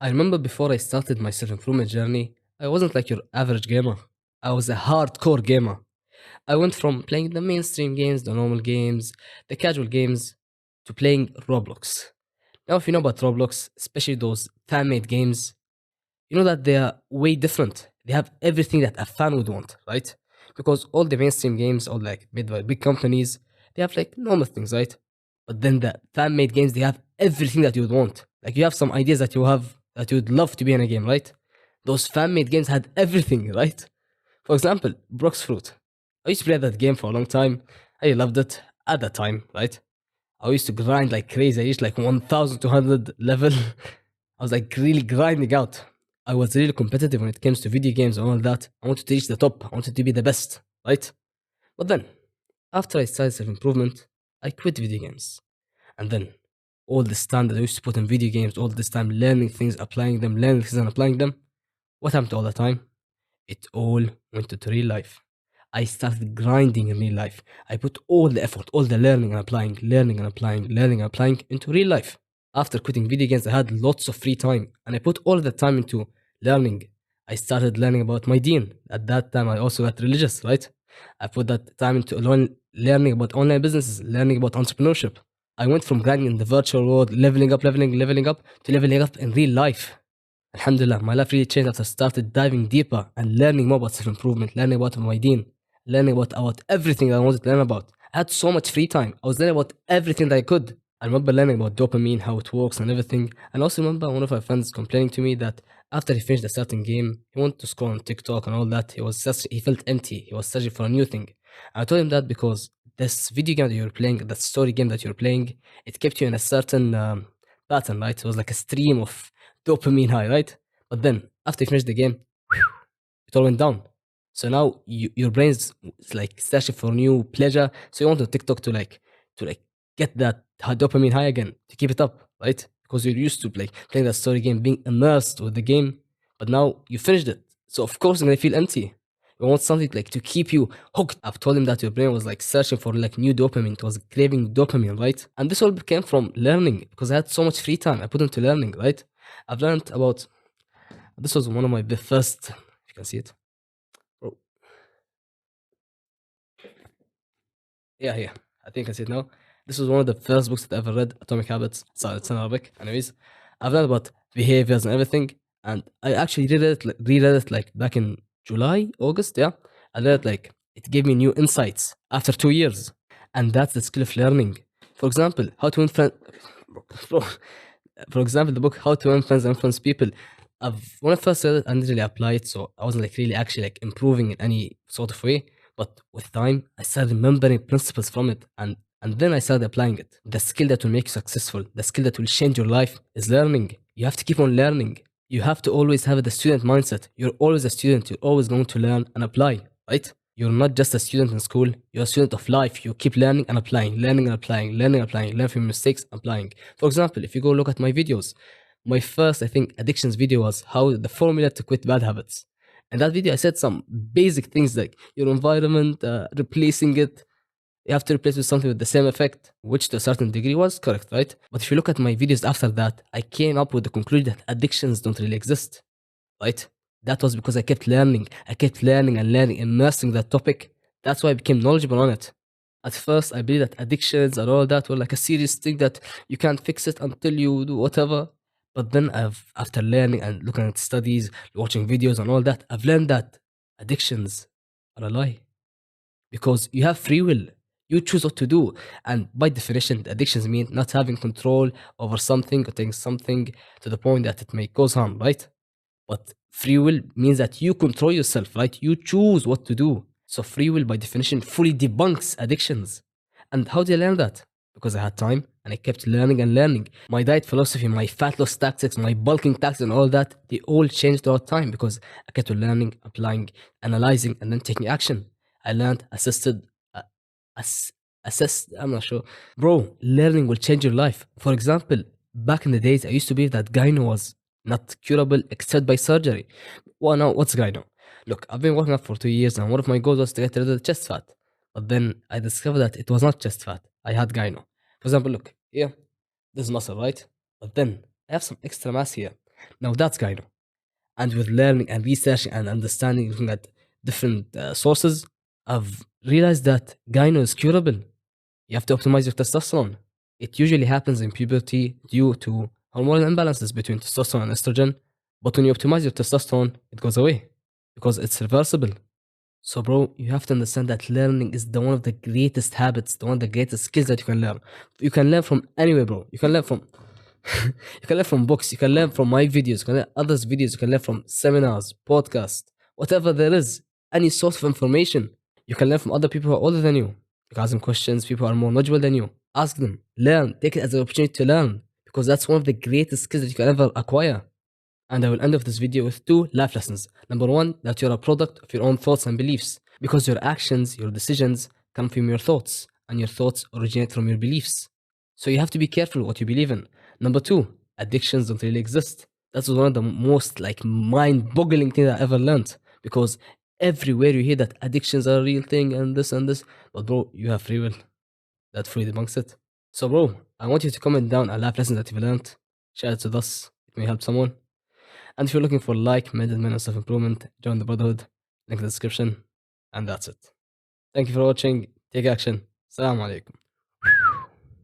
I remember before I started my self improvement journey, I wasn't like your average gamer. I was a hardcore gamer. I went from playing the mainstream games, the normal games, the casual games, to playing Roblox. Now, if you know about Roblox, especially those fan made games, you know that they are way different. They have everything that a fan would want, right? Because all the mainstream games, all like made by big companies, they have like normal things, right? But then the fan made games, they have everything that you would want. Like you have some ideas that you have that you would love to be in a game, right? Those fan made games had everything, right? For example, Brox Fruit. I used to play that game for a long time. I loved it at that time, right? I used to grind like crazy. I reached like 1200 level. I was like really grinding out. I was really competitive when it comes to video games and all that. I wanted to reach the top. I wanted to be the best, right? But then, after I started self improvement, I quit video games. And then, all this time that I used to put in video games, all this time learning things, applying them, learning things and applying them, what happened to all the time? It all went into real life. I started grinding in real life. I put all the effort, all the learning and applying, learning and applying, learning and applying into real life. After quitting video games, I had lots of free time and I put all the time into learning. I started learning about my deen. At that time, I also got religious, right? I put that time into learning about online businesses, learning about entrepreneurship. I went from grinding in the virtual world, leveling up, to leveling up in real life. Alhamdulillah, my life really changed after I started diving deeper and learning more about self-improvement, learning about my deen, learning about everything that I wanted to learn about. I had so much free time. I was learning about everything that I could. I remember learning about dopamine, how it works and everything. And also remember one of my friends complaining to me that after he finished a certain game, he wanted to scroll on TikTok and all that. He felt empty. He was searching for a new thing. I told him that because this video game that you're playing, that story game that you're playing, it kept you in a certain pattern, right? It was like a stream of dopamine high, right? But then after you finish the game, it all went down. So now your brain's like searching for new pleasure. So you want to TikTok to get that dopamine high again to keep it up, right? Because you're used to like playing that story game, being immersed with the game, but now you finished it. So of course you're gonna feel empty. You want something like to keep you hooked. I've told him that your brain was like searching for like new dopamine. It was craving dopamine, right? And this all came from learning because I had so much free time. I put into learning, right? I've learned about this was one of my first. If you can see it, oh yeah, here. I think I see it now. This was one of the first books that I ever read, Atomic Habits. So it's in Arabic. Anyways, I've learned about behaviors and everything, and I actually reread it like back in July, August. Yeah, I read it like it gave me new insights after 2 years, and that's the skill of learning. For example, how to influence. For example, the book How to Influence People. When I first read it, I didn't really apply it, so I wasn't like really actually like improving in any sort of way. But with time, I started remembering principles from it, and then I started applying it. The skill that will make you successful, the skill that will change your life, is learning. You have to keep on learning. You have to always have the student mindset. You're always a student. You're always going to learn and apply, right? You're not just a student in school, you're a student of life. You keep learning and applying, learning and applying, learning and applying, learn from mistakes, applying. For example, if you go look at my videos, my first, I think, addictions video was how the formula to quit bad habits. In that video, I said some basic things like your environment, replacing it. You have to replace with something with the same effect, which to a certain degree was correct, right? But if you look at my videos after that, I came up with the conclusion that addictions don't really exist, right? That was because I kept learning. I kept learning and learning, immersing that topic. That's why I became knowledgeable on it. At first, I believed that addictions and all that were like a serious thing that you can't fix it until you do whatever. But then after learning and looking at studies, watching videos and all that, I've learned that addictions are a lie because you have free will. You choose what to do. And by definition, addictions mean not having control over something or taking something to the point that it may cause harm, right? But free will means that you control yourself, right? You choose what to do. So free will, by definition, fully debunks addictions. And how did I learn that? Because I had time and I kept learning and learning. My diet philosophy, my fat loss tactics, my bulking tactics, and all that, they all changed throughout time because I kept learning, applying, analyzing, and then taking action. I learned, ass- assessed, I'm not sure. Bro, learning will change your life. For example, back in the days, I used to believe that gyno was not curable except by surgery. Well, now, what's gyno? Look, I've been working out for 2 years, and one of my goals was to get rid of the chest fat. But then I discovered that it was not chest fat. I had gyno. For example, look, here, this is muscle, right? But then I have some extra mass here. Now that's Gyno. And with learning and researching and understanding, looking at different sources, I've realized that gyno is curable. You have to optimize your testosterone. It usually happens in puberty due to hormonal imbalances between testosterone and estrogen. But when you optimize your testosterone, it goes away because it's reversible. So, bro, you have to understand that learning is the one of the greatest habits, the one of the greatest skills that you can learn. You can learn from anywhere, bro. You can learn from you can learn from books, you can learn from my videos, you can learn others' videos, you can learn from seminars, podcasts, whatever there is, any source of information. You can learn from other people who are older than you. You can ask them questions, people who are more knowledgeable than you. Ask them, learn, take it as an opportunity to learn, because that's one of the greatest skills that you can ever acquire. And I will end off this video with two life lessons. Number one, that you're a product of your own thoughts and beliefs, because your actions, your decisions come from your thoughts, and your thoughts originate from your beliefs. So you have to be careful what you believe in. Number two, addictions don't really exist. That was one of the most like mind-boggling things I ever learned, because everywhere you hear that addictions are a real thing and this, but bro, you have free will. That fully debunks it. So bro, I want you to comment down a life lesson that you've learned. Share it with us. It may help someone. And if you're looking for like-minded men and self-improvement, join the Brotherhood. Link in the description. And that's it. Thank you for watching. Take action. Assalamu alaikum.